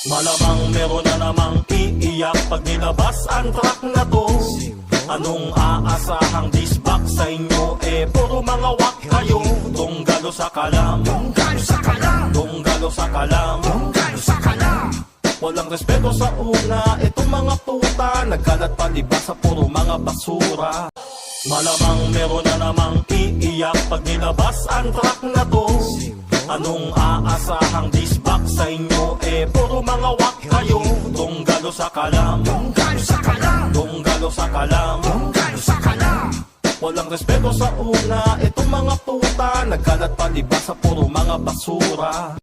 Malamang meron na namang iiyak pag nilabas ang track na to. Anong aasahang disbak sa inyo? Puro mga wak kayo. Tunggalo sa kalam, Tunggalo sa kalam, tunggalo sa kalam. tunggalo sa kalam. Walang respeto sa una, itong mga puta nagkalat palibas sa puro mga basura. Malamang meron na namang iiyak pag nilabas ang track na to. Anong aasahang disbak sa inyo? Puro mga wak kayo. Tunggalo sa kalam, Tunggalo sa kalam, tunggalo sa kalam. tunggalo sa kalam. Walang respeto sa una, itong mga puta nagkalat palibas sa puro mga basura.